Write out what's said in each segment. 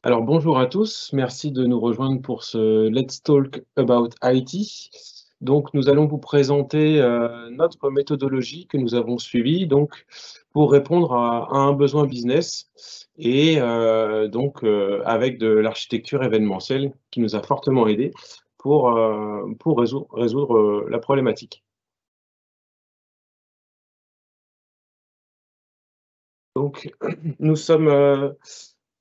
Alors bonjour à tous, merci de nous rejoindre pour ce Let's Talk About IT. Donc nous allons vous présenter notre méthodologie que nous avons suivie donc, pour répondre à un besoin business et avec de l'architecture événementielle qui nous a fortement aidés pour résoudre la problématique. Donc nous sommes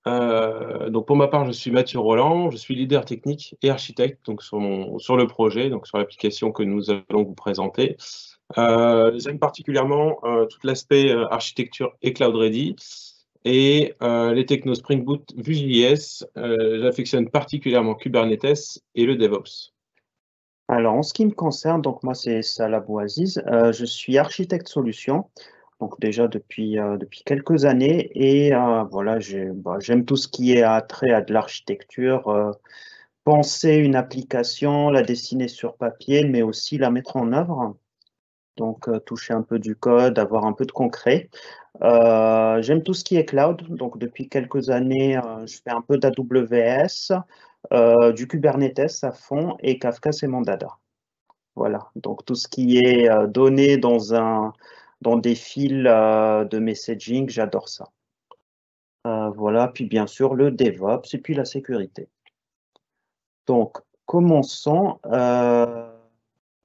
donc pour ma part, je suis Mathieu Roland, je suis leader technique et architecte donc sur le projet, donc sur l'application que nous allons vous présenter. J'aime particulièrement, tout l'aspect, architecture et cloud ready et les technos Spring Boot, Vue.js. J'affectionne particulièrement Kubernetes et le DevOps. Alors, en ce qui me concerne, donc moi, c'est Salah Bouaziz. Je suis architecte solution, donc déjà depuis quelques années. Et voilà, j'aime tout ce qui est trait à de l'architecture, penser une application, la dessiner sur papier, mais aussi la mettre en œuvre. Donc, toucher un peu du code, avoir un peu de concret. J'aime tout ce qui est cloud. Donc, depuis quelques années, je fais un peu d'AWS, du Kubernetes à fond et Kafka, c'est mon dada. Voilà, donc tout ce qui est donné dans des fils de messaging, j'adore ça. Voilà, puis bien sûr le DevOps et puis la sécurité. Donc, commençons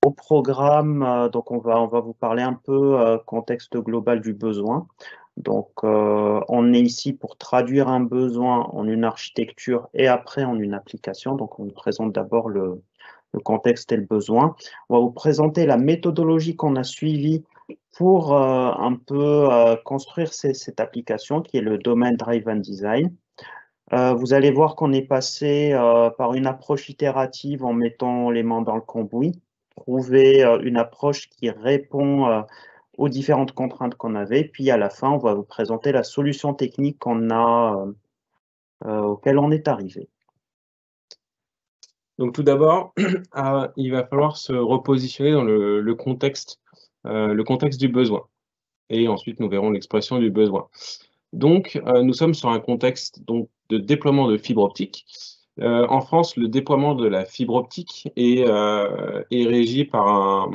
au programme. Donc, on va vous parler un peu contexte global du besoin. Donc, on est ici pour traduire un besoin en une architecture et après en une application. Donc, on vous présente d'abord le contexte et le besoin. On va vous présenter la méthodologie qu'on a suivie pour un peu construire cette application qui est le Domain Driven Design. Vous allez voir qu'on est passé par une approche itérative en mettant les mains dans le cambouis, trouver une approche qui répond aux différentes contraintes qu'on avait. Puis à la fin, on va vous présenter la solution technique auquel on est arrivé. Donc tout d'abord, il va falloir se repositionner dans le contexte du besoin et ensuite nous verrons l'expression du besoin. Donc nous sommes sur un contexte donc de déploiement de fibre optique. En France, le déploiement de la fibre optique est régi par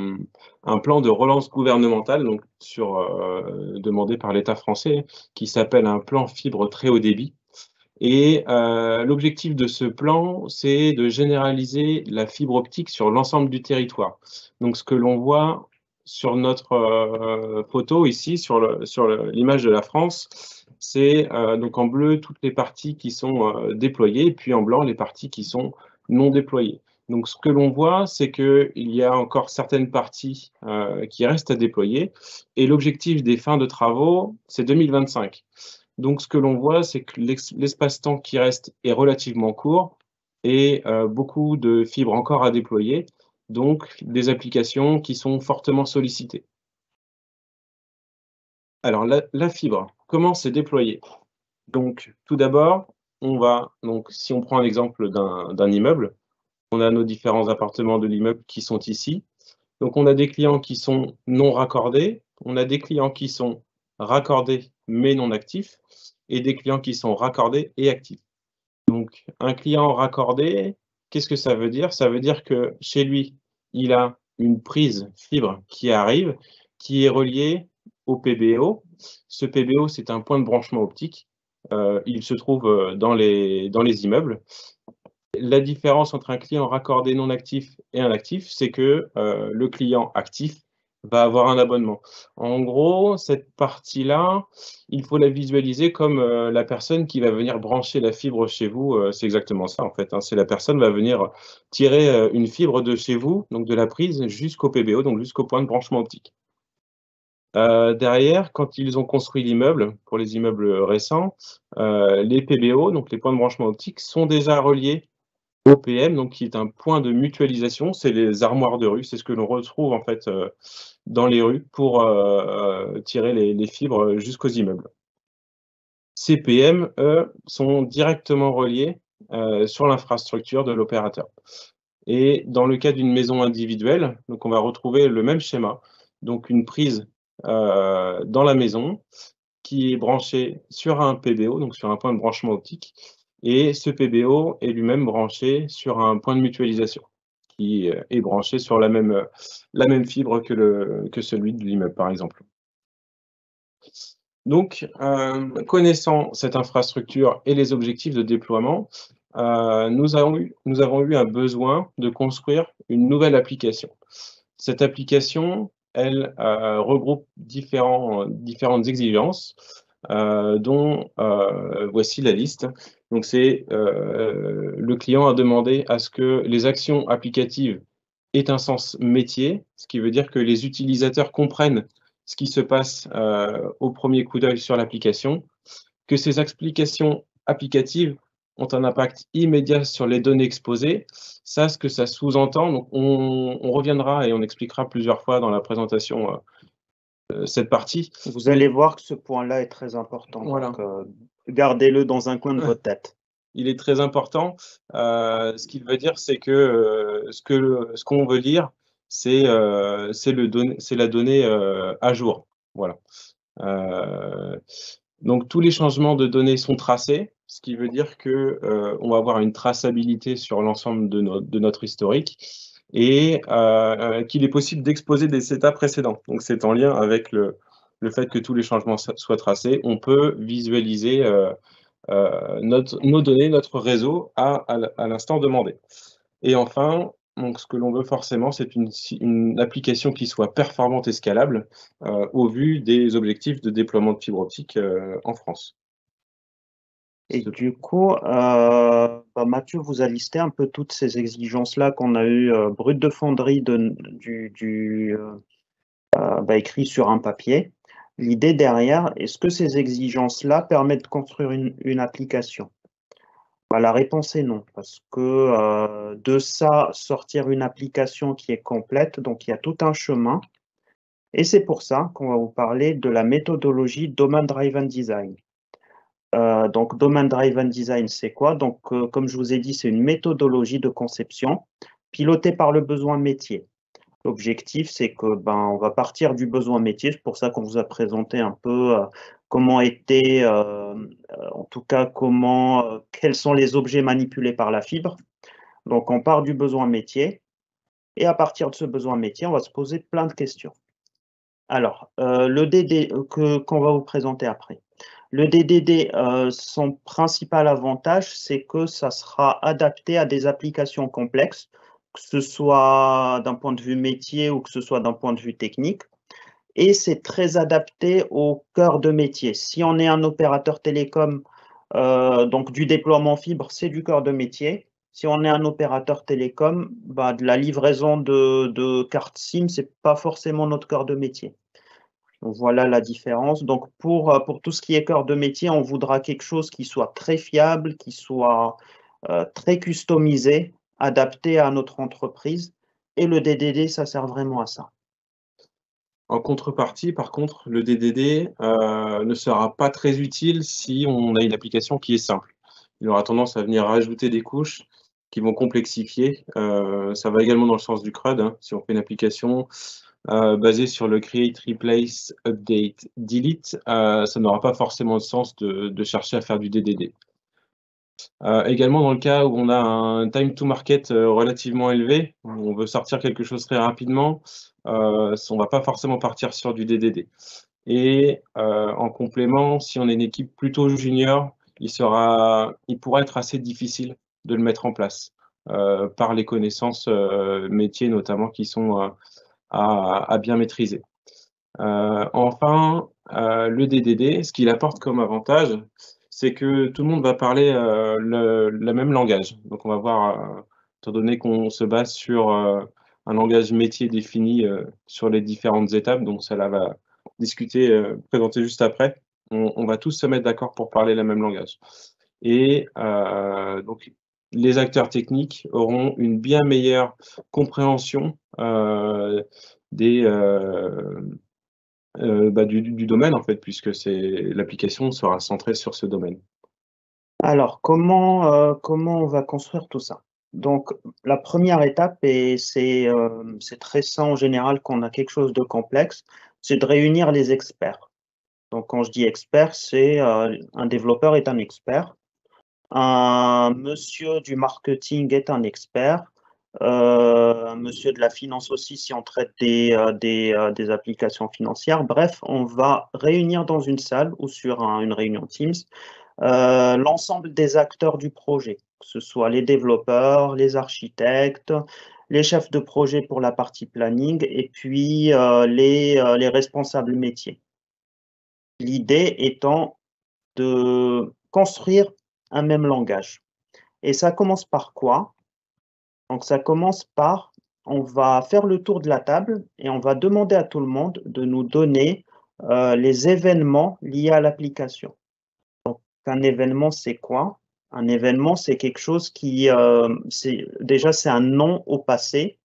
un plan de relance gouvernementale donc demandé par l'État français, qui s'appelle un plan fibre très haut débit. Et l'objectif de ce plan, c'est de généraliser la fibre optique sur l'ensemble du territoire. Donc ce que l'on voit sur notre photo ici, sur l'image de la France, c'est donc en bleu toutes les parties qui sont déployées, et puis en blanc les parties qui sont non déployées. Donc ce que l'on voit, c'est qu'il y a encore certaines parties qui restent à déployer, et l'objectif des fins de travaux, c'est 2025. Donc ce que l'on voit, c'est que l'espace-temps qui reste est relativement court et beaucoup de fibres encore à déployer, donc des applications qui sont fortement sollicitées. Alors la fibre, comment c'est déployé? Donc tout d'abord, si on prend l'exemple d'un immeuble, on a nos différents appartements de l'immeuble qui sont ici. Donc on a des clients qui sont non raccordés, on a des clients qui sont raccordés mais non actifs, et des clients qui sont raccordés et actifs. Donc un client raccordé, qu'est-ce que ça veut dire? Ça veut dire que chez lui, il a une prise fibre qui arrive, qui est reliée au PBO. Ce PBO, c'est un point de branchement optique. Il se trouve dans les immeubles. La différence entre un client raccordé non actif et un actif, c'est que le client actif va avoir un abonnement. En gros, cette partie-là, il faut la visualiser comme la personne qui va venir brancher la fibre chez vous. C'est exactement ça, en fait, hein. C'est la personne va venir tirer une fibre de chez vous, donc de la prise, jusqu'au PBO, donc jusqu'au point de branchement optique. Derrière, quand ils ont construit l'immeuble, pour les immeubles récents, les PBO, donc les points de branchement optique, sont déjà reliés OPM, donc qui est un point de mutualisation, c'est les armoires de rue, c'est ce que l'on retrouve en fait dans les rues pour tirer les fibres jusqu'aux immeubles. Ces PM, eux, sont directement reliés sur l'infrastructure de l'opérateur. Et dans le cas d'une maison individuelle, donc on va retrouver le même schéma, donc une prise dans la maison qui est branchée sur un PBO, donc sur un point de branchement optique, Et ce PBO est lui-même branché sur un point de mutualisation qui est branché sur la même fibre que celui de l'immeuble, par exemple. Donc, connaissant cette infrastructure et les objectifs de déploiement, nous avons eu un besoin de construire une nouvelle application. Cette application, elle, regroupe différentes exigences, dont voici la liste. Donc c'est, le client a demandé à ce que les actions applicatives aient un sens métier, ce qui veut dire que les utilisateurs comprennent ce qui se passe, au premier coup d'œil sur l'application, que ces applications applicatives ont un impact immédiat sur les données exposées. Ça, ce que ça sous-entend, donc on reviendra et on expliquera plusieurs fois dans la présentation, cette partie. Vous allez voir que ce point-là est très important, Voilà. donc gardez-le dans un coin de votre tête. Il est très important. Ce qu'il veut dire, c'est que, ce qu'on veut lire, c'est la donnée, à jour. Voilà. Heu, donc tous les changements de données sont tracés, ce qui veut dire que, on va avoir une traçabilité sur l'ensemble de notre historique et qu'il est possible d'exposer des états précédents. Donc c'est en lien avec le fait que tous les changements soient tracés. On peut visualiser, nos données, notre réseau à l'instant demandé. Et enfin, donc ce que l'on veut forcément, c'est une application qui soit performante et scalable, au vu des objectifs de déploiement de fibre optique, en France. Et Ce du coup, Mathieu vous a listé un peu toutes ces exigences-là qu'on a eues, brutes de fonderie écrit sur un papier. L'idée derrière, est-ce que ces exigences-là permettent de construire une application? Bah, la réponse est non, parce que de ça, sortir une application qui est complète, donc il y a tout un chemin. Et c'est pour ça qu'on va vous parler de la méthodologie Domain Driven Design. Donc, Domain Driven Design, c'est quoi? Donc, comme je vous ai dit, c'est une méthodologie de conception pilotée par le besoin métier. L'objectif, c'est que on va partir du besoin métier. C'est pour ça qu'on vous a présenté un peu comment était, en tout cas, quels sont les objets manipulés par la fibre. Donc, on part du besoin métier et à partir de ce besoin métier, on va se poser plein de questions. Alors, le DD qu'on va vous présenter après. Le DDD, son principal avantage, c'est que ça sera adapté à des applications complexes, que ce soit d'un point de vue métier ou que ce soit d'un point de vue technique. Et c'est très adapté au cœur de métier. Si on est un opérateur télécom, donc du déploiement fibre, c'est du cœur de métier. Si on est un opérateur télécom, de la livraison de cartes SIM, c'est pas forcément notre cœur de métier. Donc voilà la différence. Donc pour tout ce qui est cœur de métier, on voudra quelque chose qui soit très fiable, qui soit très customisé, adapté à notre entreprise. Et le DDD, ça sert vraiment à ça. En contrepartie, par contre, le DDD, ne sera pas très utile si on a une application qui est simple. Il aura tendance à venir rajouter des couches qui vont complexifier. Ça va également dans le sens du CRUD, hein. Si on fait une application, basée sur le create, replace, update, delete, ça n'aura pas forcément de sens de chercher à faire du DDD. Également dans le cas où on a un time to market, relativement élevé, où on veut sortir quelque chose très rapidement, on va pas forcément partir sur du DDD et en complément, si on est une équipe plutôt junior, il pourra être assez difficile de le mettre en place, par les connaissances, métiers notamment qui sont, à bien maîtriser. Enfin, le DDD, ce qu'il apporte comme avantage, c'est que tout le monde va parler, le même langage. Donc on va voir, étant donné qu'on se base sur, un langage métier défini, sur les différentes étapes, donc celle-là va discuter, présenter juste après. On va tous se mettre d'accord pour parler le même langage et donc les acteurs techniques auront une bien meilleure compréhension, des, du domaine en fait, puisque l'application sera centrée sur ce domaine. Alors, comment on va construire tout ça? Donc, la première étape, et c'est très sain en général quand on a quelque chose de complexe, c'est de réunir les experts. Donc, quand je dis expert, c'est un développeur est un expert. un monsieur du marketing est un expert, un monsieur de la finance aussi si on traite des applications financières. Bref, on va réunir dans une salle ou sur une réunion Teams l'ensemble des acteurs du projet, que ce soit les développeurs, les architectes, les chefs de projet pour la partie planning et puis les responsables métiers. L'idée étant de construire un même langage. Et ça commence par quoi? Donc ça commence par, on va faire le tour de la table et on va demander à tout le monde de nous donner les événements liés à l'application. Donc un événement, c'est quoi? Un événement, c'est quelque chose qui, déjà, c'est un nom au passé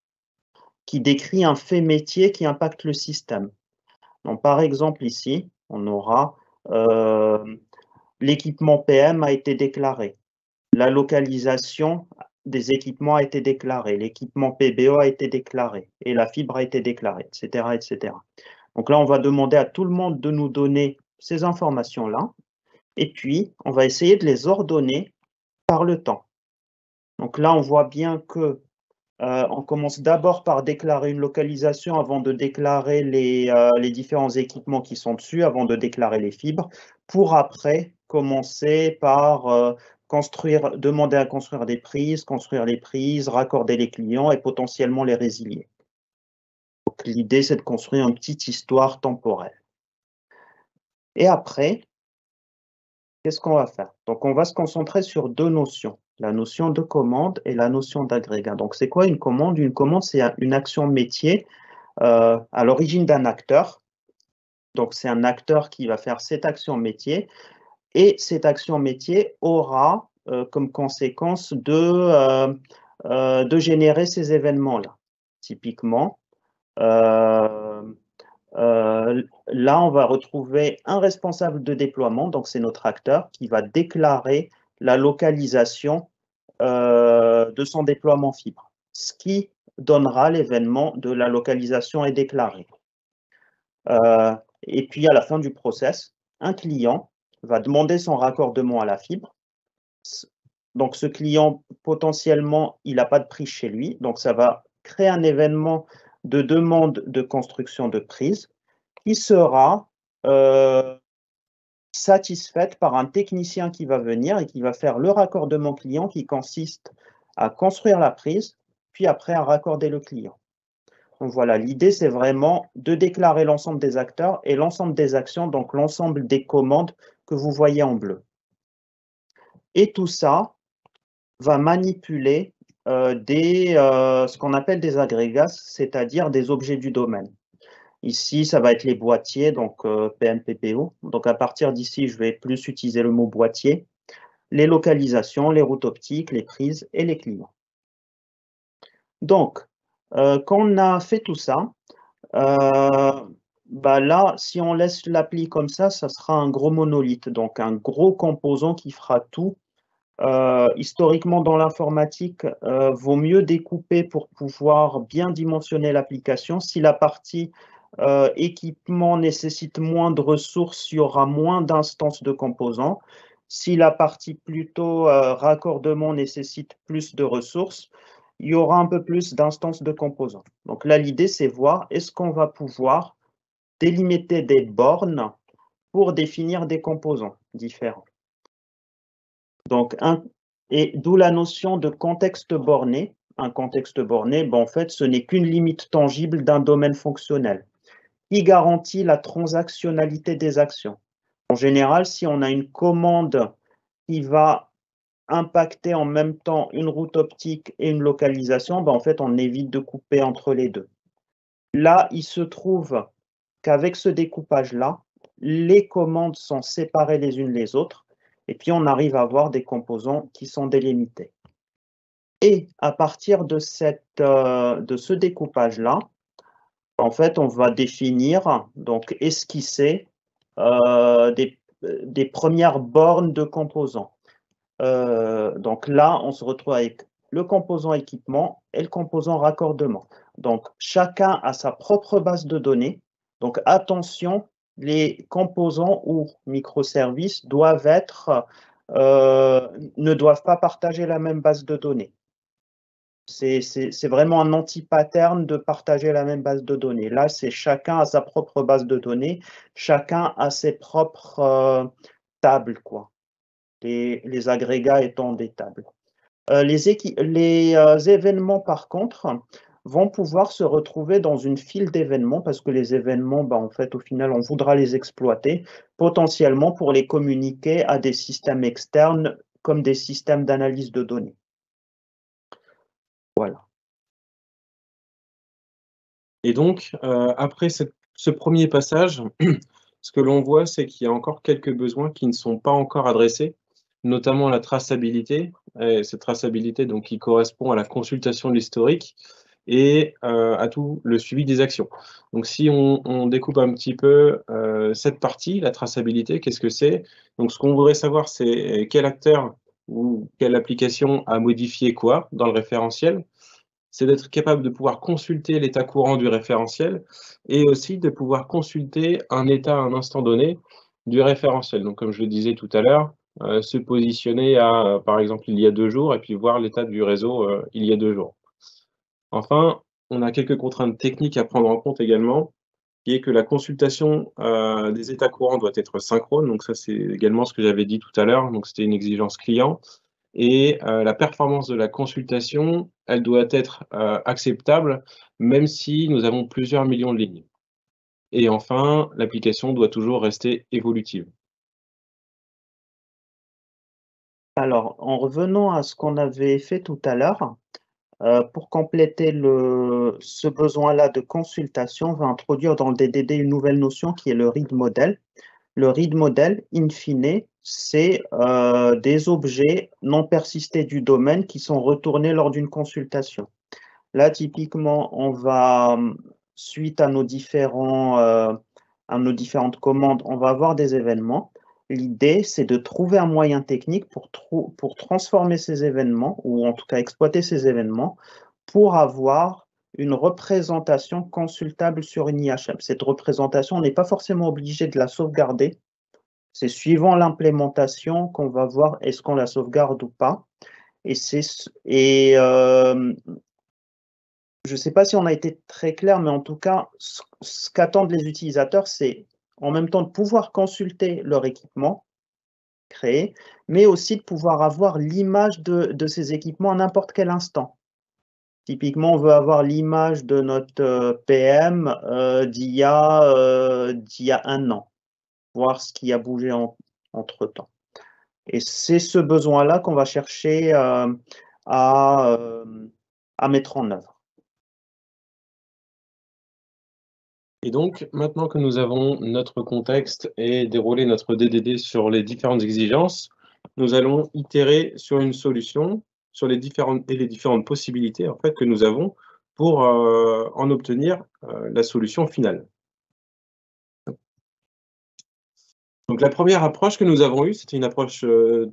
qui décrit un fait métier qui impacte le système. Donc, par exemple, ici, on aura l'équipement PM a été déclaré. La localisation des équipements a été déclarée. L'équipement PBO a été déclaré. Et la fibre a été déclarée, etc., etc. Donc là, on va demander à tout le monde de nous donner ces informations-là. Et puis, on va essayer de les ordonner par le temps. Donc là, on voit bien que on commence d'abord par déclarer une localisation avant de déclarer les différents équipements qui sont dessus, avant de déclarer les fibres, pour après commencer par demander à construire des prises, construire les prises, raccorder les clients et potentiellement les résilier. Donc l'idée, c'est de construire une petite histoire temporelle. Et après, qu'est-ce qu'on va faire? Donc, on va se concentrer sur deux notions, la notion de commande et la notion d'agrégat. Donc, c'est quoi une commande? Une commande, c'est une action métier à l'origine d'un acteur. Donc, c'est un acteur qui va faire cette action métier et cette action métier aura comme conséquence de générer ces événements-là. Typiquement, là, on va retrouver un responsable de déploiement, donc c'est notre acteur, qui va déclarer la localisation de son déploiement fibre, ce qui donnera l'événement de la localisation est déclarée. Et puis, à la fin du process, un client va demander son raccordement à la fibre. Donc, ce client, potentiellement, il n'a pas de prise chez lui, donc ça va créer un événement de demande de construction de prise qui sera satisfaite par un technicien qui va venir et qui va faire le raccordement client qui consiste à construire la prise, puis après à raccorder le client. Donc voilà, l'idée, c'est vraiment de déclarer l'ensemble des acteurs et l'ensemble des actions, donc l'ensemble des commandes que vous voyez en bleu. Et tout ça va manipuler ce qu'on appelle des agrégats, c'est-à-dire des objets du domaine. Ici, ça va être les boîtiers, donc PMPPO. Donc à partir d'ici, je vais plus utiliser le mot boîtier, les localisations, les routes optiques, les prises et les clients. Donc, quand on a fait tout ça, là, si on laisse l'appli comme ça sera un gros monolithe, donc un gros composant qui fera tout. Historiquement, dans l'informatique, vaut mieux découper pour pouvoir bien dimensionner l'application. Si la partie équipement nécessite moins de ressources, il y aura moins d'instances de composants. Si la partie plutôt raccordement nécessite plus de ressources, il y aura un peu plus d'instances de composants. Donc là, l'idée, c'est voir est-ce qu'on va pouvoir délimiter des bornes pour définir des composants différents. Donc, et d'où la notion de contexte borné. Un contexte borné, en fait, ce n'est qu'une limite tangible d'un domaine fonctionnel qui garantit la transactionnalité des actions. En général, si on a une commande qui va impacter en même temps une route optique et une localisation, en fait, on évite de couper entre les deux. Là, il se trouve qu'avec ce découpage-là, les commandes sont séparées les unes les autres, et puis on arrive à avoir des composants qui sont délimités. Et à partir de ce découpage-là, en fait, on va définir, donc esquisser des premières bornes de composants. Donc là, on se retrouve avec le composant équipement et le composant raccordement. Donc, chacun a sa propre base de données. Donc, attention, les composants ou microservices doivent être ne doivent pas partager la même base de données. C'est vraiment un anti-pattern de partager la même base de données. Là, c'est chacun a sa propre base de données, chacun a ses propres tables, quoi. Les agrégats étant des tables. Les événements, par contre, vont pouvoir se retrouver dans une file d'événements parce que les événements, en fait, au final, on voudra les exploiter potentiellement pour les communiquer à des systèmes externes comme des systèmes d'analyse de données. Voilà. Et donc, après ce premier passage, ce que l'on voit, c'est qu'il y a encore quelques besoins qui ne sont pas encore adressés, notamment la traçabilité. Et cette traçabilité, donc, qui correspond à la consultation de l'historique et à tout le suivi des actions. Donc, si on découpe un petit peu cette partie, la traçabilité, qu'est-ce que c'est? Donc, ce qu'on voudrait savoir, c'est quel acteur ou quelle application a modifié quoi dans le référentiel. C'est d'être capable de pouvoir consulter l'état courant du référentiel et aussi de pouvoir consulter un état à un instant donné du référentiel. Donc, comme je le disais tout à l'heure, se positionner à, par exemple, il y a 2 jours et puis voir l'état du réseau, il y a 2 jours. Enfin, on a quelques contraintes techniques à prendre en compte également, qui est que la consultation, des états courants doit être synchrone. Donc ça, c'est également ce que j'avais dit tout à l'heure, donc c'était une exigence client. Et la performance de la consultation, elle doit être, acceptable, même si nous avons plusieurs millions de lignes. Et enfin, l'application doit toujours rester évolutive. Alors, en revenant à ce qu'on avait fait tout à l'heure, pour compléter ce besoin-là de consultation, on va introduire dans le DDD une nouvelle notion qui est le read model. Le read model, in fine, c'est des objets non persistés du domaine qui sont retournés lors d'une consultation. Là, typiquement, on va, suite à nos différentes commandes, on va avoir des événements. L'idée, c'est de trouver un moyen technique pour transformer ces événements, ou en tout cas exploiter ces événements, pour avoir une représentation consultable sur une IHM. Cette représentation, on n'est pas forcément obligé de la sauvegarder. C'est suivant l'implémentation qu'on va voir est-ce qu'on la sauvegarde ou pas. Et je ne sais pas si on a été très clair, mais en tout cas, ce qu'attendent les utilisateurs, c'est en même temps de pouvoir consulter leur équipement créé, mais aussi de pouvoir avoir l'image de ces équipements à n'importe quel instant. Typiquement, on veut avoir l'image de notre PM d'il y a 1 an, voir ce qui a bougé entre-temps. Et c'est ce besoin-là qu'on va chercher à mettre en œuvre. Et donc, maintenant que nous avons notre contexte et déroulé notre DDD sur les différentes exigences, nous allons itérer sur une solution, sur les différentes possibilités en fait que nous avons pour, en obtenir, la solution finale. Donc la première approche que nous avons eue, c'était une approche,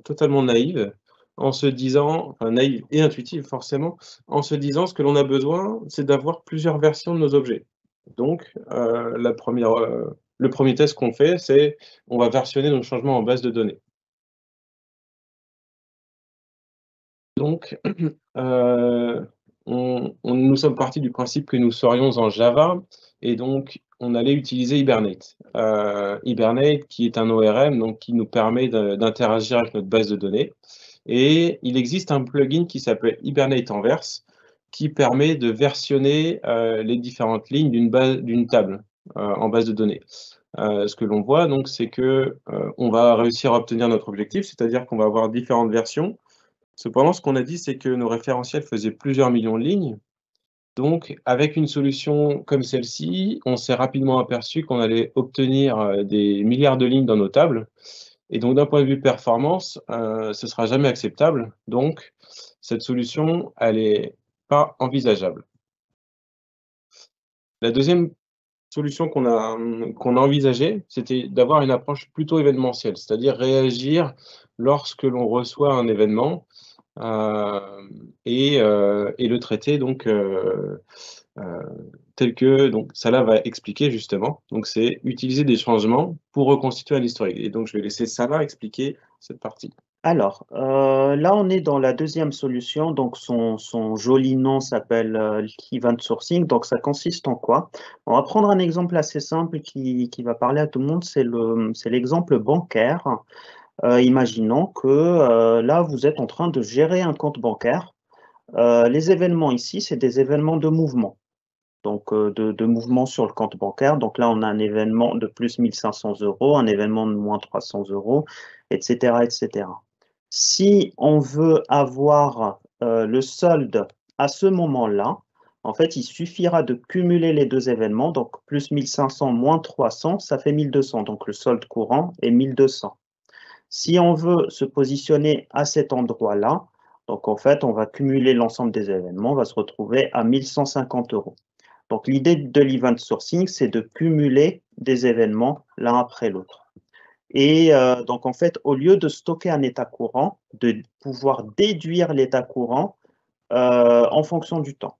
totalement naïve, en se disant enfin naïve et intuitive forcément, en se disant: «Ce que l'on a besoin, c'est d'avoir plusieurs versions de nos objets». Donc, le premier test qu'on fait, c'est on va versionner nos changements en base de données. Donc, nous sommes partis du principe que nous serions en Java et donc on allait utiliser Hibernate. Hibernate qui est un ORM, donc qui nous permet d'interagir avec notre base de données et il existe un plugin qui s'appelle Hibernate Inverse qui permet de versionner, les différentes lignes d'une table, en base de données. Ce que l'on voit donc, c'est que, on va réussir à obtenir notre objectif, c'est-à-dire qu'on va avoir différentes versions. Cependant, ce qu'on a dit, c'est que nos référentiels faisaient plusieurs millions de lignes. Donc, avec une solution comme celle-ci, on s'est rapidement aperçu qu'on allait obtenir, des milliards de lignes dans nos tables et donc d'un point de vue performance, ce sera jamais acceptable. Donc cette solution, elle est pas envisageable. La deuxième solution qu'on a envisagée, c'était d'avoir une approche plutôt événementielle, c'est-à-dire réagir lorsque l'on reçoit un événement, et le traiter donc tel que donc Salah va expliquer justement. Donc c'est utiliser des changements pour reconstituer un historique et donc je vais laisser Salah expliquer cette partie. Alors, là, on est dans la deuxième solution. Donc, son joli nom s'appelle Event Sourcing. Donc, ça consiste en quoi? On va prendre un exemple assez simple qui va parler à tout le monde. C'est l'exemple bancaire. Imaginons que là, vous êtes en train de gérer un compte bancaire. Les événements ici, c'est des événements de mouvement. Donc, de mouvement sur le compte bancaire. Donc là, on a un événement de plus 1500 euros, un événement de moins 300 euros, etc., etc. Si on veut avoir le solde à ce moment-là, en fait, il suffira de cumuler les deux événements. Donc, plus 1500 moins 300, ça fait 1200. Donc, le solde courant est 1200. Si on veut se positionner à cet endroit-là, donc en fait, on va cumuler l'ensemble des événements, on va se retrouver à 1150 euros. Donc, l'idée de l'event sourcing, c'est de cumuler des événements l'un après l'autre. Et donc, en fait, au lieu de stocker un état courant, de pouvoir déduire l'état courant en fonction du temps.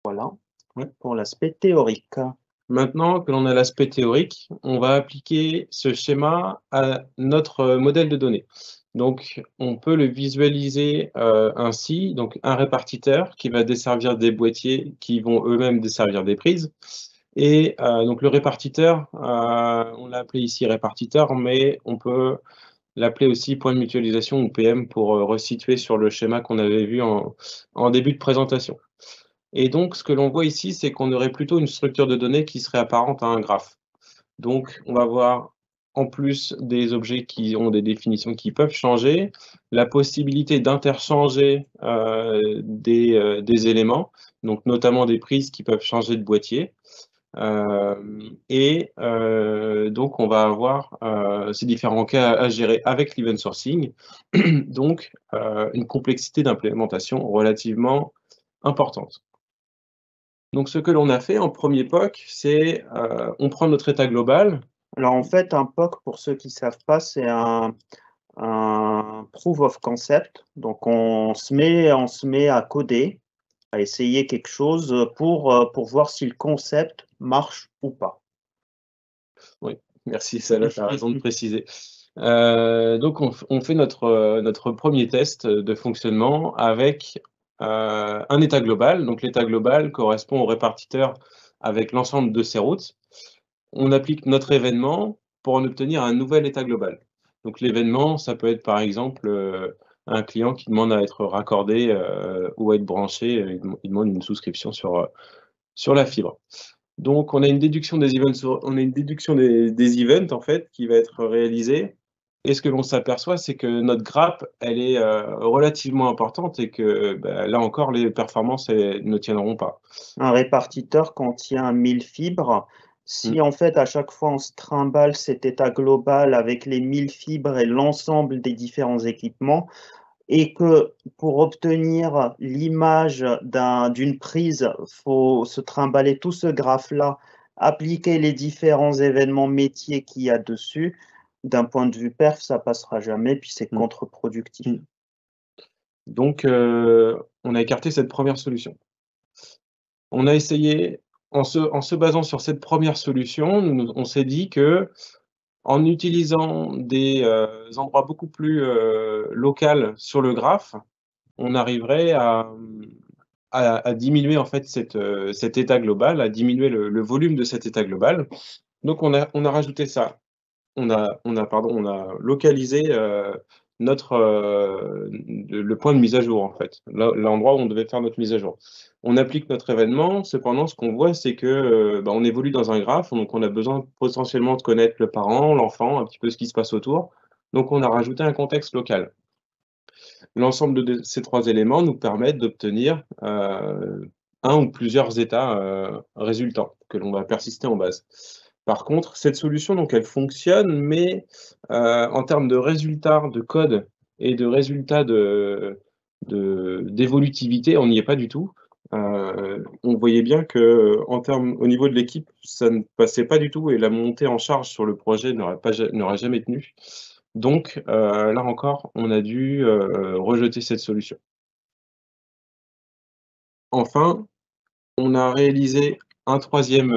Voilà pour l'aspect théorique. Maintenant que l'on a l'aspect théorique, on va appliquer ce schéma à notre modèle de données. Donc, on peut le visualiser ainsi, donc un répartiteur qui va desservir des boîtiers qui vont eux-mêmes desservir des prises. Et donc le répartiteur, on l'a appelé ici répartiteur, mais on peut l'appeler aussi point de mutualisation ou PM pour resituer sur le schéma qu'on avait vu en début de présentation. Et donc, ce que l'on voit ici, c'est qu'on aurait plutôt une structure de données qui serait apparente à un graphe. Donc, on va voir, en plus des objets qui ont des définitions qui peuvent changer, la possibilité d'interchanger des éléments, donc notamment des prises qui peuvent changer de boîtier. Donc, on va avoir ces différents cas à gérer avec l'event sourcing, donc une complexité d'implémentation relativement importante. Donc, ce que l'on a fait en premier POC, c'est on prend notre état global. Alors, en fait, un POC, pour ceux qui ne savent pas, c'est un proof of concept. Donc, on se met à coder, à essayer quelque chose pour voir si le concept marche ou pas. Oui, merci Salah, tu as raison de préciser. Donc, on fait notre premier test de fonctionnement avec un état global. Donc, l'état global correspond au répartiteur avec l'ensemble de ses routes. On applique notre événement pour en obtenir un nouvel état global. Donc, l'événement, ça peut être par exemple un client qui demande à être raccordé ou à être branché, il demande une souscription sur la fibre. Donc, on a une déduction des events, des events en fait qui va être réalisée. Et ce que l'on s'aperçoit, c'est que notre grappe, elle est relativement importante et que là encore, les performances ne tiendront pas. Un répartiteur contient 1000 fibres. Si en fait à chaque fois on se trimballe cet état global avec les 1000 fibres et l'ensemble des différents équipements, et que pour obtenir l'image d'une prise, il faut se trimballer tout ce graphe-là, appliquer les différents événements métiers qu'il y a dessus, d'un point de vue perf, ça passera jamais, puis c'est contre-productif. Donc, on a écarté cette première solution. On a essayé, en se basant sur cette première solution, on s'est dit que en utilisant des endroits beaucoup plus locaux sur le graphe, on arriverait à diminuer en fait cet état global, à diminuer le volume de cet état global. Donc on a rajouté ça. On a localisé le point de mise à jour en fait, l'endroit où on devait faire notre mise à jour. On applique notre événement, cependant ce qu'on voit c'est que on évolue dans un graphe, donc on a besoin potentiellement de connaître le parent, l'enfant, un petit peu ce qui se passe autour. Donc on a rajouté un contexte local. L'ensemble de ces 3 éléments nous permettent d'obtenir un ou plusieurs états résultants que l'on va persister en base. Par contre, cette solution, donc, elle fonctionne, mais en termes de résultats de code et de résultats d'évolutivité, on n'y est pas du tout. On voyait bien au niveau de l'équipe, ça ne passait pas du tout et la montée en charge sur le projet n'aurait jamais tenu. Donc, là encore, on a dû rejeter cette solution. Enfin, on a réalisé un troisième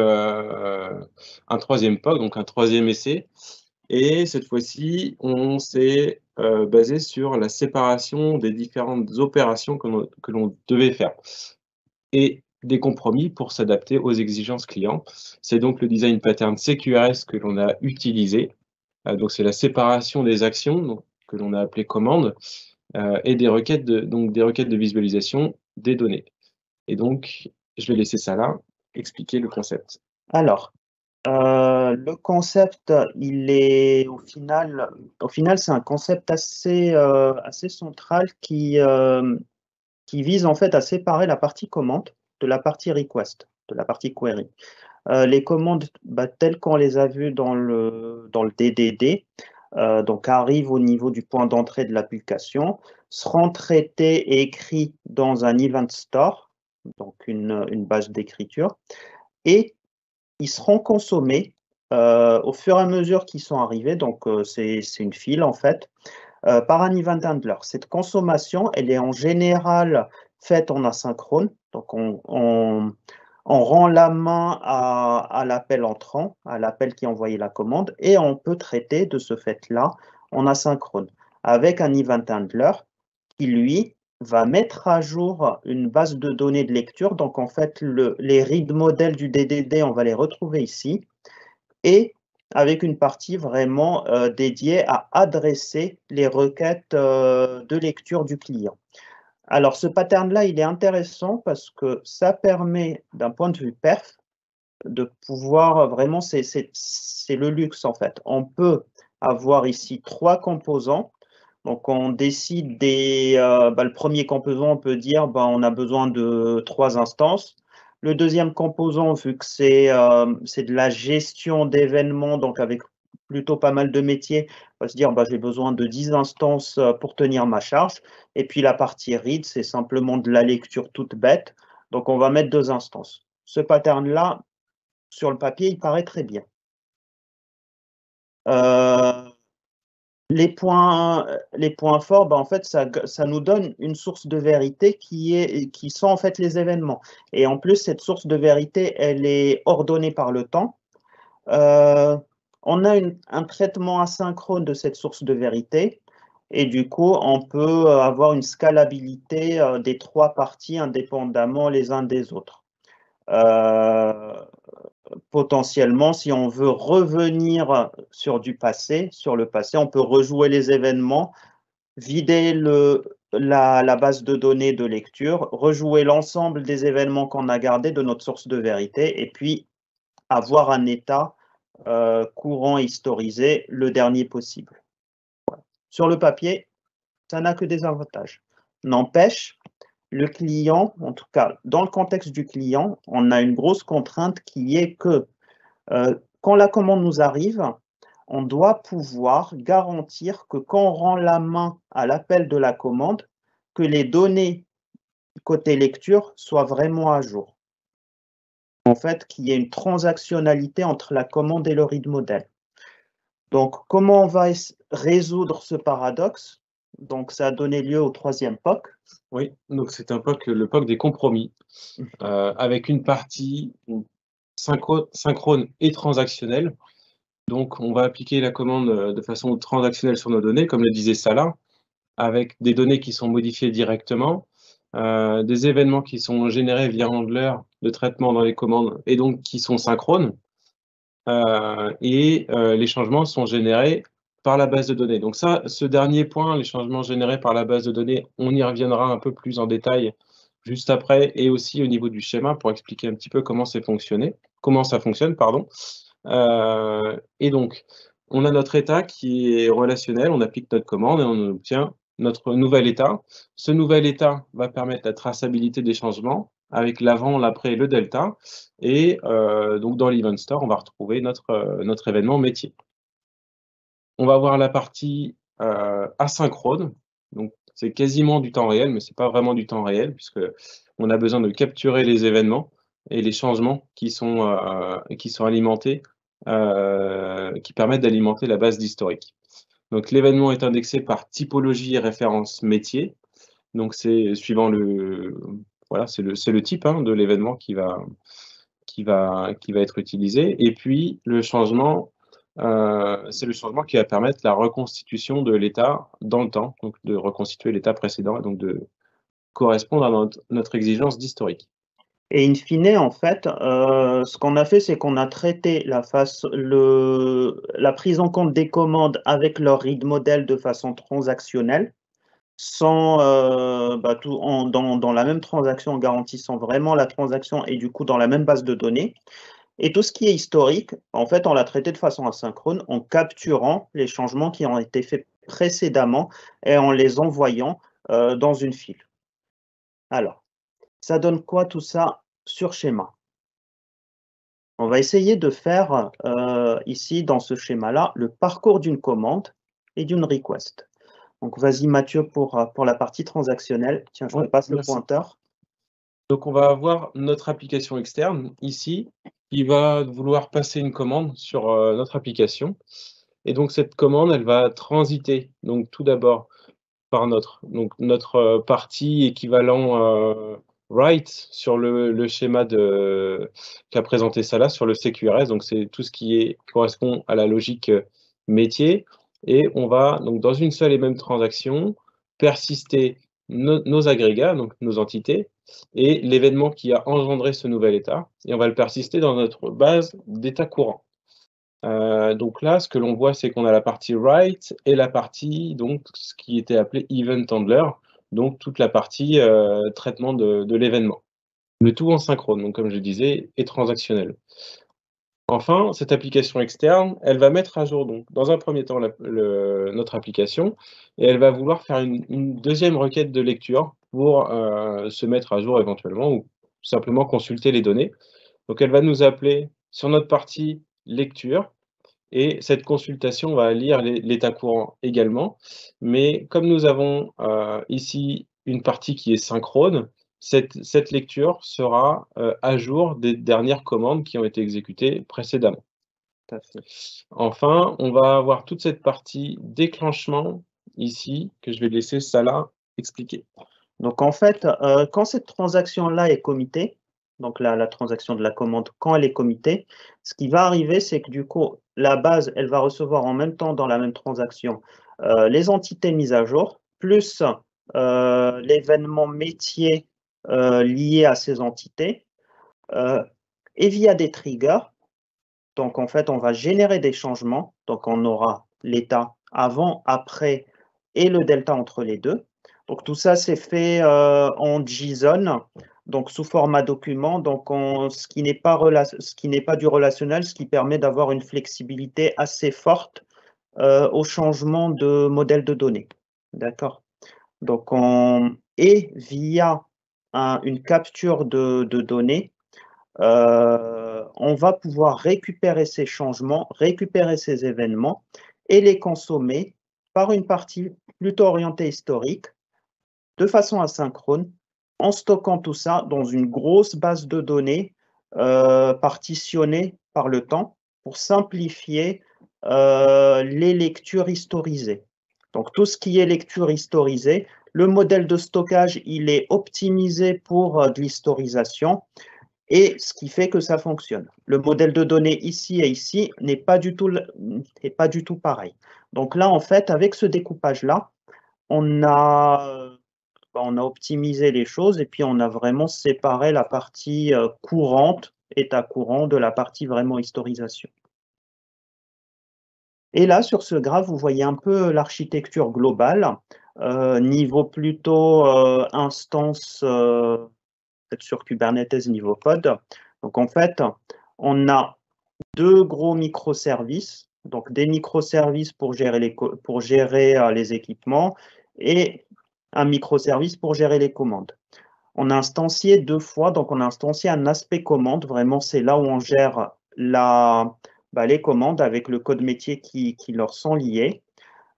POC, donc un troisième essai. Et cette fois-ci, on s'est basé sur la séparation des différentes opérations que l'on devait faire et des compromis pour s'adapter aux exigences clients. C'est donc le design pattern CQRS que l'on a utilisé. Donc c'est la séparation des actions, donc que l'on a appelé commandes, et des requêtes de visualisation des données. Et donc, je vais laisser Salah expliquer le concept. Alors, le concept, il est au final, c'est un concept assez central qui vise en fait à séparer la partie commande de la partie request, de la partie query. Les commandes, telles qu'on les a vues dans le DDD, donc arrivent au niveau du point d'entrée de l'application, seront traitées et écrites dans un event store, donc une base d'écriture, et ils seront consommés au fur et à mesure qu'ils sont arrivés, donc c'est une file en fait, par un event handler. Cette consommation, elle est en général faite en asynchrone, donc on rend la main à l'appel entrant, à l'appel qui a envoyé la commande, et on peut traiter de ce fait-là en asynchrone, avec un event handler qui, lui, va mettre à jour une base de données de lecture. Donc, en fait, les read modèles du DDD, on va les retrouver ici, et avec une partie vraiment dédiée à adresser les requêtes de lecture du client. Alors, ce pattern-là, il est intéressant parce que ça permet, d'un point de vue perf, de pouvoir vraiment, c'est le luxe en fait. On peut avoir ici 3 composants. Donc, on décide le premier composant, on peut dire, on a besoin de 3 instances. Le deuxième composant, vu que c'est de la gestion d'événements, donc avec plutôt pas mal de métiers, on va se dire, j'ai besoin de 10 instances pour tenir ma charge. Et puis, la partie read, c'est simplement de la lecture toute bête. Donc, on va mettre 2 instances. Ce pattern-là, sur le papier, il paraît très bien. Les points forts, en fait, ça nous donne une source de vérité qui sont en fait les événements. Et en plus, cette source de vérité, elle est ordonnée par le temps. On a un traitement asynchrone de cette source de vérité. Et du coup, on peut avoir une scalabilité des 3 parties indépendamment les uns des autres. Potentiellement, si on veut revenir sur le passé, on peut rejouer les événements, vider la base de données de lecture, rejouer l'ensemble des événements qu'on a gardés de notre source de vérité, et puis avoir un état courant historisé le dernier possible. Voilà. Sur le papier, ça n'a que des avantages. N'empêche, le client, en tout cas dans le contexte du client, on a une grosse contrainte qui est que quand la commande nous arrive, on doit pouvoir garantir que quand on rend la main à l'appel de la commande, que les données côté lecture soient vraiment à jour. En fait, qu'il y ait une transactionnalité entre la commande et le read model. Donc, comment on va résoudre ce paradoxe? Donc, ça a donné lieu au 3e POC. Oui, donc c'est le POC des compromis, avec une partie synchrone et transactionnelle. Donc, on va appliquer la commande de façon transactionnelle sur nos données, comme le disait Salah, avec des données qui sont modifiées directement, des événements qui sont générés via handler de traitement dans les commandes et donc qui sont synchrones, et les changements sont générés par la base de données. Donc ça, ce dernier point, les changements générés par la base de données, on y reviendra un peu plus en détail juste après, et aussi au niveau du schéma pour expliquer un petit peu comment ça fonctionne, pardon. Et donc, on a notre état qui est relationnel, on applique notre commande et on obtient notre nouvel état. Ce nouvel état va permettre la traçabilité des changements avec l'avant, l'après et le delta. Et donc, dans l'Event Store, on va retrouver notre événement métier. On va voir la partie asynchrone. Donc, c'est quasiment du temps réel, mais ce n'est pas vraiment du temps réel, puisqu'on a besoin de capturer les événements et les changements qui sont alimentés, qui permettent d'alimenter la base d'historique. Donc, l'événement est indexé par typologie et référence métier. Donc, c'est suivant voilà, c'est le type de l'événement qui va être utilisé. Et puis, le changement c'est le changement qui va permettre la reconstitution de l'état dans le temps, donc de reconstituer l'état précédent et donc de correspondre à notre exigence d'historique. Et in fine, en fait, ce qu'on a fait, c'est qu'on a traité la prise en compte des commandes avec leur read model de façon transactionnelle, sans dans la même transaction, en garantissant vraiment la transaction et du coup dans la même base de données. Et tout ce qui est historique, en fait, on l'a traité de façon asynchrone en capturant les changements qui ont été faits précédemment et en les envoyant dans une file. Alors, ça donne quoi tout ça sur schéma? On va essayer de faire ici, dans ce schéma-là, le parcours d'une commande et d'une request. Donc, vas-y Mathieu pour la partie transactionnelle. Tiens, je te passe le pointeur. Donc, on va avoir notre application externe ici qui va vouloir passer une commande sur notre application. Et donc, cette commande, elle va transiter donc tout d'abord par notre partie équivalent write sur le schéma qu'a présenté Salah sur le CQRS. Donc, c'est tout ce qui correspond à la logique métier. Et on va, donc, dans une seule et même transaction, persister nos agrégats, donc nos entités, et l'événement qui a engendré ce nouvel état. Et on va le persister dans notre base d'état courant. Donc là, ce que l'on voit, c'est qu'on a la partie write et la partie, donc, ce qui était appelé event handler, donc toute la partie traitement de l'événement. Le tout en synchrone, donc comme je disais, et transactionnel. Enfin, cette application externe, elle va mettre à jour, donc, dans un premier temps, notre application, et elle va vouloir faire une deuxième requête de lecture pour se mettre à jour éventuellement, ou simplement consulter les données. Donc elle va nous appeler sur notre partie lecture, et cette consultation va lire l'état courant également. Mais comme nous avons ici une partie qui est synchrone, cette lecture sera à jour des dernières commandes qui ont été exécutées précédemment. Tout à fait. Enfin, on va avoir toute cette partie déclenchement ici, que je vais laisser Salah expliquer. Donc en fait, quand cette transaction-là est committée, donc la transaction de la commande, quand elle est committée, ce qui va arriver, c'est que du coup, la base, elle va recevoir en même temps dans la même transaction les entités mises à jour, plus l'événement métier lié à ces entités, et via des triggers. Donc en fait, on va générer des changements. Donc on aura l'état avant, après et le delta entre les deux. Donc tout ça, c'est fait en JSON, donc sous format document, donc ce qui n'est pas du relationnel, ce qui permet d'avoir une flexibilité assez forte au changement de modèle de données. D'accord. Donc et via une capture de données, on va pouvoir récupérer ces changements, récupérer ces événements et les consommer par une partie plutôt orientée historique, de façon asynchrone, en stockant tout ça dans une grosse base de données partitionnée par le temps pour simplifier les lectures historisées. Donc tout ce qui est lecture historisée, le modèle de stockage, il est optimisé pour de l'historisation et ce qui fait que ça fonctionne. Le modèle de données ici et ici n'est pas du tout pareil. Donc là, en fait, avec ce découpage-là, on a optimisé les choses et puis on a vraiment séparé la partie courante, état courant, de la partie vraiment historisation. Et là, sur ce graphe, vous voyez un peu l'architecture globale, niveau plutôt instance sur Kubernetes niveau code. Donc en fait, on a deux gros microservices, donc des microservices pour gérer les équipements et un microservice pour gérer les commandes. On a instancié deux fois, donc on a instancié un aspect commande, vraiment c'est là où on gère les commandes avec le code métier qui leur sont liés.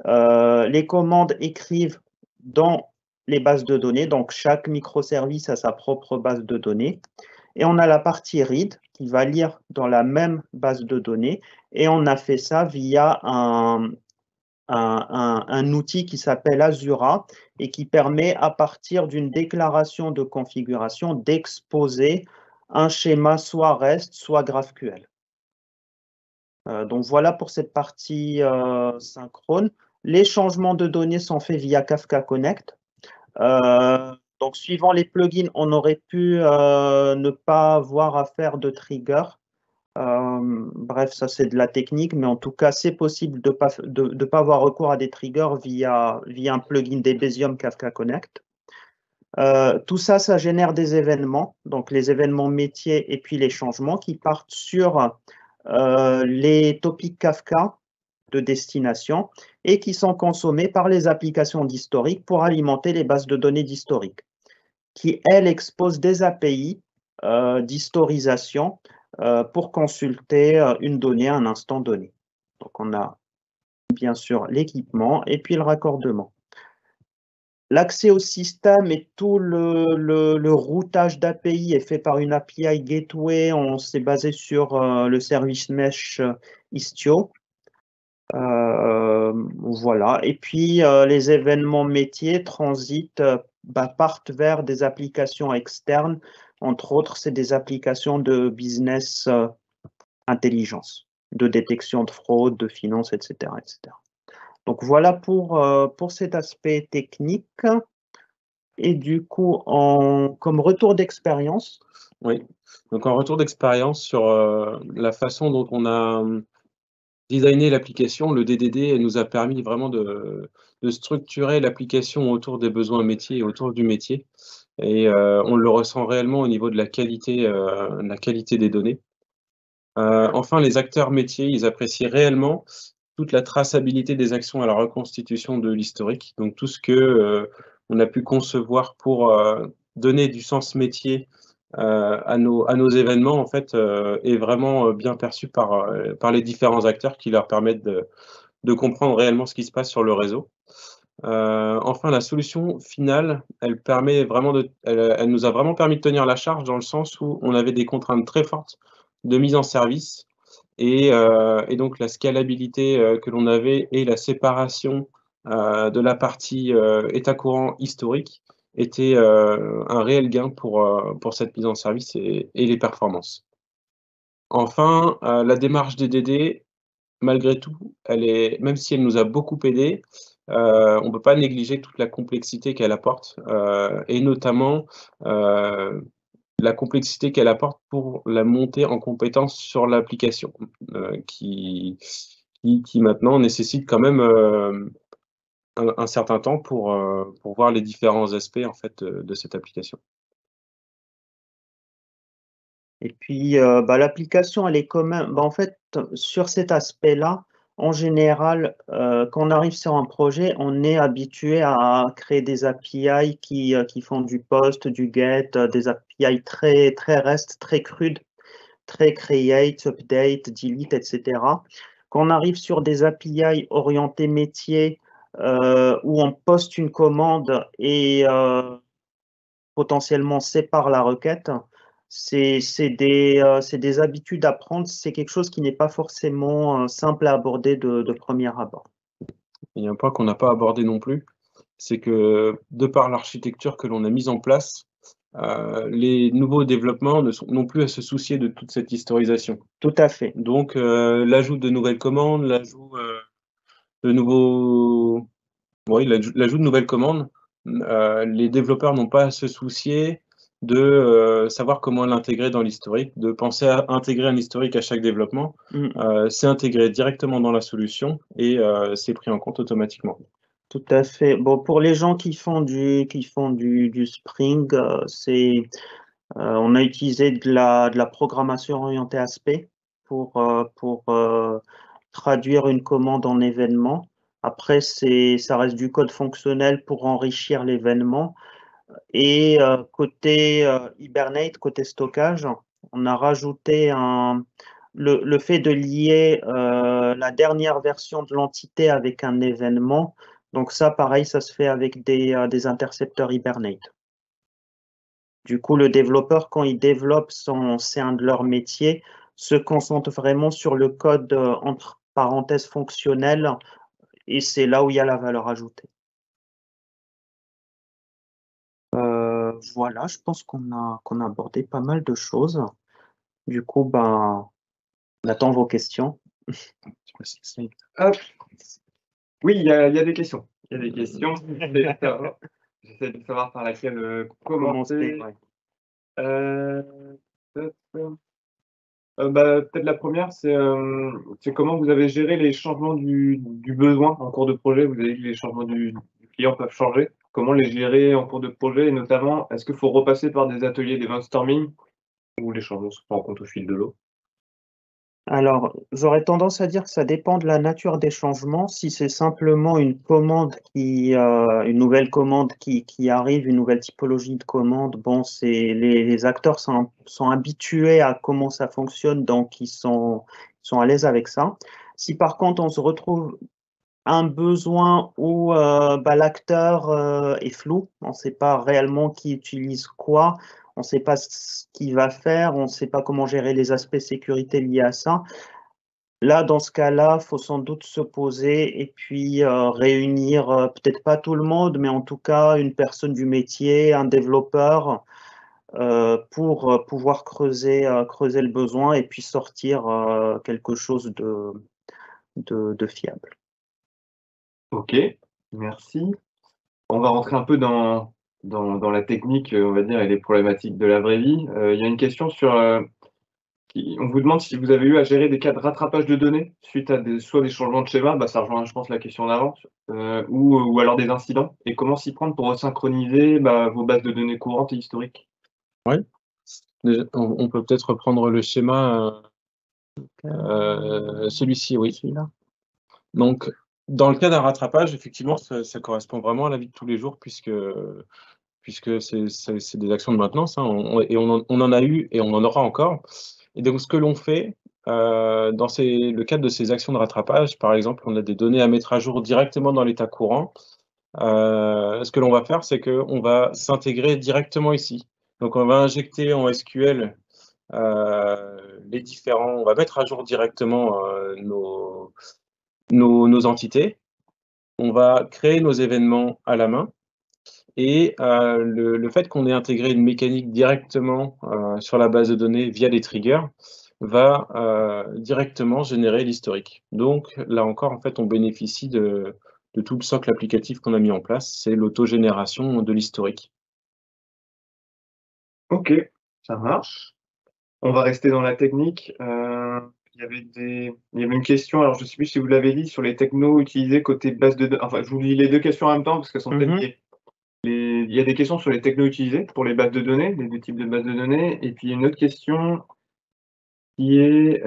Les commandes écrivent dans les bases de données, donc chaque microservice a sa propre base de données. Et on a la partie read qui va lire dans la même base de données. Et on a fait ça via un outil qui s'appelle Azura et qui permet, à partir d'une déclaration de configuration, d'exposer un schéma soit REST, soit GraphQL. Donc voilà pour cette partie synchrone. Les changements de données sont faits via Kafka Connect. Donc suivant les plugins, on aurait pu ne pas avoir à faire de trigger. Bref, ça c'est de la technique, mais en tout cas, c'est possible de ne pas avoir recours à des triggers via un plugin Debezium Kafka Connect. Tout ça, ça génère des événements, donc les événements métiers et puis les changements qui partent sur les topics Kafka de destination et qui sont consommés par les applications d'historique pour alimenter les bases de données d'historique, qui, elles, exposent des API d'historisation pour consulter une donnée à un instant donné. Donc, on a bien sûr l'équipement et puis le raccordement. L'accès au système et tout le routage d'API est fait par une API Gateway. On s'est basé sur le service mesh Istio. Voilà. Et puis, les événements métiers transitent, partent vers des applications externes. Entre autres, c'est des applications de business intelligence, de détection de fraude, de finance, etc., etc. Donc, voilà pour cet aspect technique. Et du coup, comme retour d'expérience. Oui, donc en retour d'expérience sur la façon dont on a designé l'application, le DDD nous a permis vraiment de structurer l'application autour des besoins métiers et autour du métier. Et on le ressent réellement au niveau de la qualité des données. Enfin, les acteurs métiers, ils apprécient réellement toute la traçabilité des actions à la reconstitution de l'historique. Donc tout ce que on a pu concevoir pour donner du sens métier à nos événements, en fait, est vraiment bien perçu par les différents acteurs qui leur permettent de comprendre réellement ce qui se passe sur le réseau. Enfin, la solution finale, elle permet vraiment elle nous a vraiment permis de tenir la charge dans le sens où on avait des contraintes très fortes de mise en service et donc la scalabilité que l'on avait et la séparation de la partie état courant historique était un réel gain pour cette mise en service et les performances. Enfin, la démarche DDD, malgré tout, elle est, même si elle nous a beaucoup aidés, on peut pas négliger toute la complexité qu'elle apporte, et notamment, la complexité qu'elle apporte pour la montée en compétence sur l'application, qui maintenant nécessite quand même, un certain temps pour voir les différents aspects, en fait, de cette application. Et puis, l'application, elle est quand même, en fait, sur cet aspect-là, en général, quand on arrive sur un projet, on est habitué à créer des API qui font du POST, du GET, des API très, très REST, très crudes, très create, update, delete, etc. Quand on arrive sur des API orientés métier, où on poste une commande et potentiellement sépare la requête, c'est des habitudes à prendre. C'est quelque chose qui n'est pas forcément simple à aborder de premier abord. Il y a un point qu'on n'a pas abordé non plus, c'est que de par l'architecture que l'on a mise en place, les nouveaux développements n'ont plus à se soucier de toute cette historisation. Tout à fait. Donc l'ajout de nouvelles commandes, de nouveaux oui, l'ajout de nouvelles commandes, les développeurs n'ont pas à se soucier de savoir comment l'intégrer dans l'historique, de penser à intégrer un historique à chaque développement. C'est intégré directement dans la solution et c'est pris en compte automatiquement. Tout à fait. Bon, pour les gens qui font du Spring, on a utilisé de la programmation orientée aspect pour traduire une commande en événement. Après, ça reste du code fonctionnel pour enrichir l'événement. Et côté Hibernate, côté stockage, on a rajouté le fait de lier la dernière version de l'entité avec un événement. Donc ça, pareil, ça se fait avec des intercepteurs Hibernate. Du coup, le développeur, quand il développe c'est un de leurs métiers, se concentre vraiment sur le code entre parenthèses fonctionnel et c'est là où il y a la valeur ajoutée. Voilà, je pense qu'on a abordé pas mal de choses. Du coup, on attend vos questions. Hop. Oui, il y a des questions. Il y a des questions. J'essaie de savoir par laquelle commencer. Ouais. Peut-être peut-être la première, c'est comment vous avez géré les changements du besoin en cours de projet? Vous avez dit que les changements du client peuvent changer. Comment les gérer en cours de projet? Et notamment, est-ce qu'il faut repasser par des ateliers, des brainstorming ou les changements se prennent en compte au fil de l'eau? Alors, j'aurais tendance à dire que ça dépend de la nature des changements. Si c'est simplement une commande une nouvelle commande qui arrive, une nouvelle typologie de commande, bon, les acteurs sont habitués à comment ça fonctionne, donc sont à l'aise avec ça. Si par contre on se retrouve un besoin où l'acteur est flou, on ne sait pas réellement qui utilise quoi, on ne sait pas ce qu'il va faire, on ne sait pas comment gérer les aspects sécurité liés à ça. Là, dans ce cas-là, il faut sans doute se poser et puis réunir, peut-être pas tout le monde, mais en tout cas une personne du métier, un développeur, pour pouvoir creuser le besoin et puis sortir quelque chose de fiable. OK, merci. On va rentrer un peu dans la technique, on va dire et les problématiques de la vraie vie. Il y a une question sur, on vous demande si vous avez eu à gérer des cas de rattrapage de données suite à soit des changements de schéma, ça rejoint je pense la question d'avant, ou alors des incidents et comment s'y prendre pour resynchroniser, vos bases de données courantes et historiques? Ouais. Déjà, on peut peut-être reprendre le schéma, celui-ci, oui. Celui-là. Donc, dans le cas d'un rattrapage, effectivement, ça correspond vraiment à la vie de tous les jours puisque c'est des actions de maintenance, hein, on en a eu et on en aura encore. Et donc ce que l'on fait, dans le cadre de ces actions de rattrapage, par exemple, on a des données à mettre à jour directement dans l'état courant. Ce que l'on va faire, c'est qu'on va s'intégrer directement ici. Donc on va injecter en SQL, on va mettre à jour directement, nos entités. On va créer nos événements à la main et le fait qu'on ait intégré une mécanique directement, sur la base de données via les triggers va, directement générer l'historique. Donc là encore, en fait, on bénéficie de tout le socle applicatif qu'on a mis en place, c'est l'autogénération de l'historique. OK, ça marche. On va rester dans la technique, il y avait une question, alors je ne sais plus si vous l'avez dit, sur les technos utilisés côté base de enfin, je vous lis les 2 questions en même temps parce qu'elles sont peut-être liées. Il y a des questions sur les technos utilisés pour les bases de données, les 2 types de bases de données et puis une autre question qui est,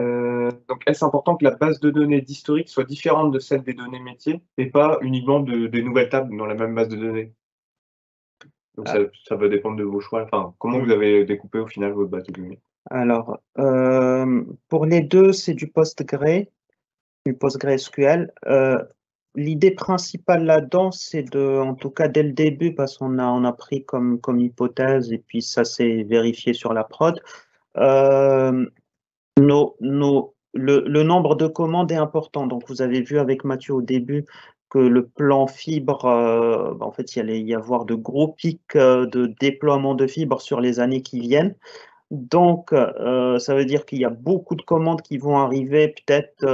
donc est-ce important que la base de données d'historique soit différente de celle des données métiers et pas uniquement des nouvelles tables dans la même base de données? Donc ça va dépendre de vos choix, enfin, comment vous avez découpé au final votre base de données? Alors, pour les 2, c'est du PostgreSQL. L'idée principale là-dedans, c'est en tout cas dès le début, parce qu'on a pris comme hypothèse et puis ça s'est vérifié sur la prod, le nombre de commandes est important. Donc vous avez vu avec Mathieu au début que le plan fibre, en fait, il allait y avoir de gros pics de déploiement de fibre sur les années qui viennent. Donc, ça veut dire qu'il y a beaucoup de commandes qui vont arriver peut-être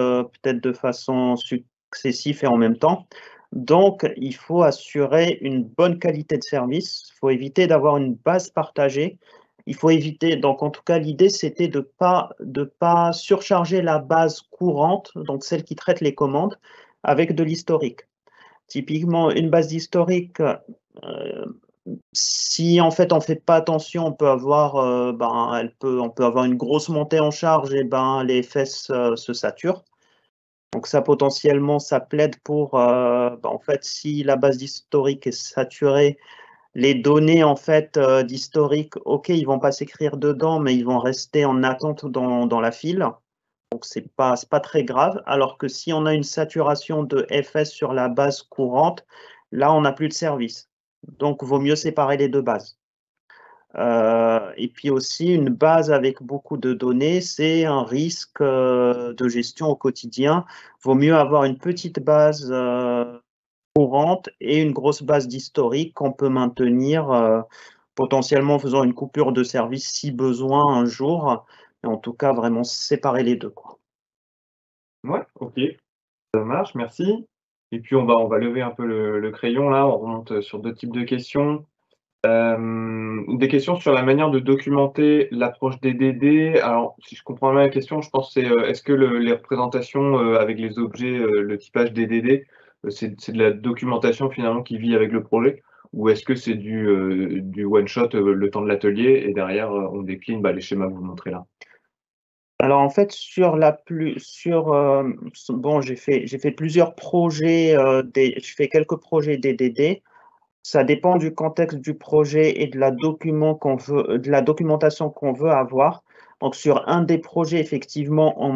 de façon successive et en même temps. Donc, il faut assurer une bonne qualité de service. Il faut éviter d'avoir une base partagée. Il faut éviter, donc en tout cas, l'idée, c'était de pas surcharger la base courante, donc celle qui traite les commandes, avec de l'historique. Typiquement, une base d'historique, si en fait on fait pas attention, on peut avoir, on peut avoir une grosse montée en charge et les fesses se saturent. Donc ça potentiellement, ça plaide pour, en fait, si la base d'historique est saturée, les données en fait d'historique, ok, ils vont pas s'écrire dedans, mais ils vont rester en attente dans la file. Donc c'est pas très grave. Alors que si on a une saturation de FS sur la base courante, là on n'a plus de service. Donc vaut mieux séparer les 2 bases. Et puis aussi une base avec beaucoup de données, c'est un risque de gestion au quotidien. Vaut mieux avoir une petite base courante et une grosse base d'historique qu'on peut maintenir potentiellement en faisant une coupure de service si besoin un jour. Mais en tout cas, vraiment séparer les 2, quoi. Ouais, ok, ça marche, merci. Et puis on va lever un peu le crayon là, on remonte sur d'autres types de questions. Des questions sur la manière de documenter l'approche des DD. Alors, si je comprends bien la question, je pense que c'est, est-ce que les représentations, avec les objets, le typage des DD, c'est de la documentation finalement qui vit avec le projet? Ou est-ce que c'est du one shot, le temps de l'atelier et derrière, on décline, bah, les schémas que vous montrez là? Alors en fait, bon, j'ai fait plusieurs projets, j'ai fait quelques projets DDD. Ça dépend du contexte du projet et de la documentation qu'on veut avoir. Donc sur un des projets, effectivement, on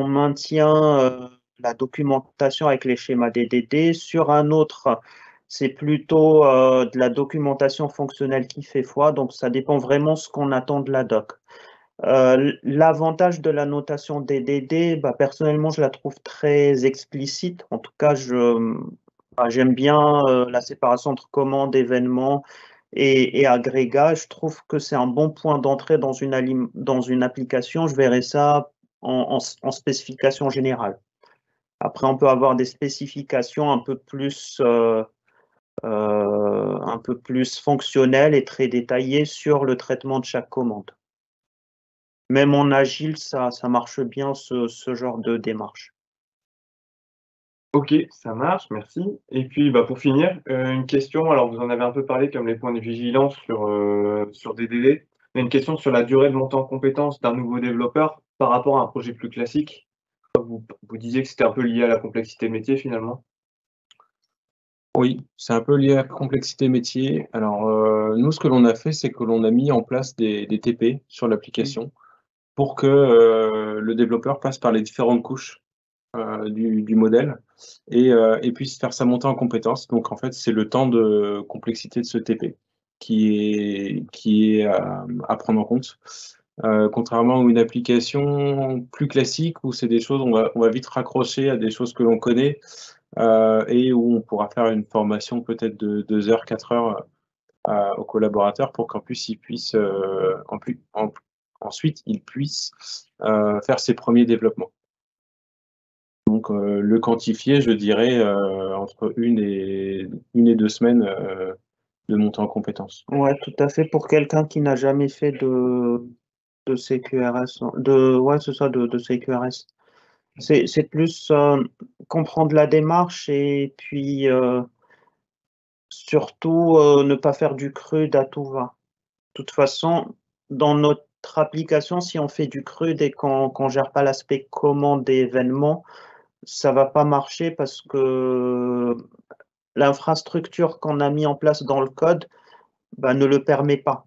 maintient, la documentation avec les schémas DDD. Sur un autre, c'est plutôt, de la documentation fonctionnelle qui fait foi, donc ça dépend vraiment ce qu'on attend de la doc. L'avantage de la notation DDD, bah, personnellement, je la trouve très explicite. En tout cas, j'aime bien la séparation entre commande, événement et agrégat. Je trouve que c'est un bon point d'entrée dans dans une application. Je verrai ça en spécification générale. Après, on peut avoir des spécifications un peu plus fonctionnelles et très détaillées sur le traitement de chaque commande. Même en agile, ça marche bien ce genre de démarche. OK, ça marche, merci. Et puis, bah, pour finir, une question, alors vous en avez un peu parlé comme les points de vigilance sur des délais, mais une question sur la durée de montée en compétence d'un nouveau développeur par rapport à un projet plus classique. Vous disiez que c'était un peu lié à la complexité métier finalement? Oui, c'est un peu lié à la complexité métier. Alors, nous, ce que l'on a fait, c'est que l'on a mis en place des TP sur Mmh. l'application pour que, le développeur passe par les différentes couches, du modèle et puisse faire sa montée en compétences. Donc en fait, c'est le temps de complexité de ce TP qui est à prendre en compte. Contrairement à une application plus classique où c'est des choses on va vite raccrocher à des choses que l'on connaît, et où on pourra faire une formation peut-être de 2 heures, 4 heures, aux collaborateurs pour ils puissent, ensuite ils puissent, faire ses premiers développements. Donc, le quantifier, je dirais, entre 1 et 2 semaines, de montée en compétences. Ouais, tout à fait. Pour quelqu'un qui n'a jamais fait de CQRS, ouais, c'est ça, de CQRS. C'est plus comprendre la démarche et puis surtout ne pas faire du CRUD à tout va. De toute façon, dans notre application, si on fait du CRUD et qu'on gère pas l'aspect commande et événement, ça va pas marcher parce que l'infrastructure qu'on a mis en place dans le code, bah, ne le permet pas.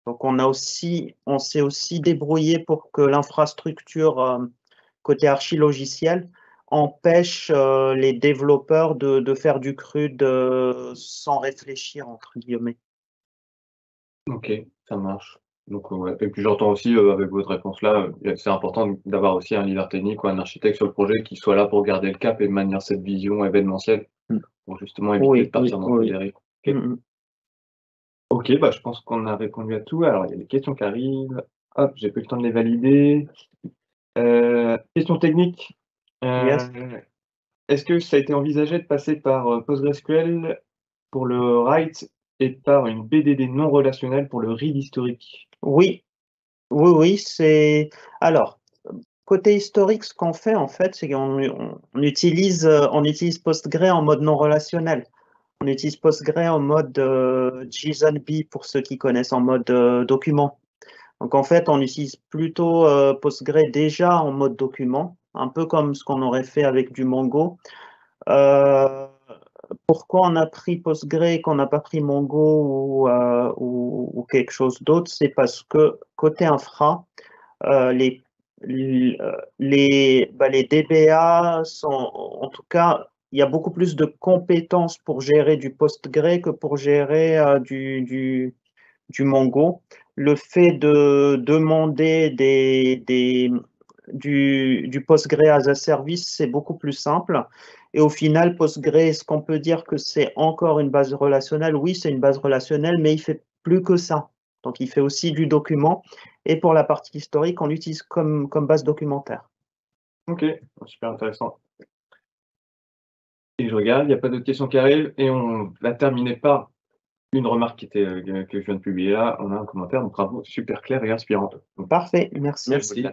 Donc on s'est aussi débrouillé pour que l'infrastructure côté archi-logiciel empêche les développeurs de faire du CRUD sans réfléchir, entre guillemets. OK, ça marche. Donc, ouais et puis j'entends aussi, avec votre réponse là, c'est important d'avoir aussi un leader technique ou un architecte sur le projet qui soit là pour garder le cap et maintenir cette vision événementielle, Mmh. pour justement éviter de Oui, partir dans ces Oui. dérives. OK. mmh mh. OK, bah, je pense qu'on a répondu à tout. Alors, il y a des questions qui arrivent. Hop, j'ai pas eu le temps de les valider. Question technique. Yes. Est-ce que ça a été envisagé de passer par, PostgreSQL pour le write et par une BDD non relationnelle pour le read historique? Oui, oui, c'est alors, côté historique, ce qu'on fait, en fait, c'est on utilise Postgre en mode non relationnel. On utilise Postgre en mode, JSON-B pour ceux qui connaissent, en mode, document. Donc en fait, on utilise plutôt, Postgre déjà en mode document, un peu comme ce qu'on aurait fait avec du Mongo. Heu, Pourquoi on a pris Postgre et qu'on n'a pas pris Mongo ou quelque chose d'autre? C'est parce que côté infra, les les DBA sont en tout cas, il y a beaucoup plus de compétences pour gérer du Postgre que pour gérer, du Mongo. Le fait de demander du Postgre as a service, c'est beaucoup plus simple. Et au final, Postgre, est-ce qu'on peut dire que c'est encore une base relationnelle? Oui, c'est une base relationnelle, mais il fait plus que ça. Donc, il fait aussi du document. Et pour la partie historique, on l'utilise comme base documentaire. Ok, super intéressant. Et je regarde, il n'y a pas d'autres questions qui arrivent. Et on va terminer par une remarque que je viens de publier là. On a un commentaire, donc bravo, super clair et inspirant. Donc, Parfait, merci. Merci.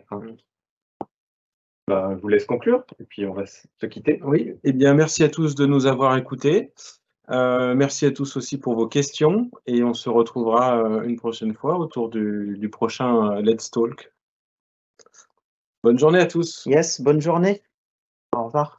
Je vous laisse conclure et puis on va se quitter. Oui, eh bien, merci à tous de nous avoir écoutés. Merci à tous aussi pour vos questions et on se retrouvera une prochaine fois autour du prochain Let's Talk. Bonne journée à tous. Yes, bonne journée. Au revoir.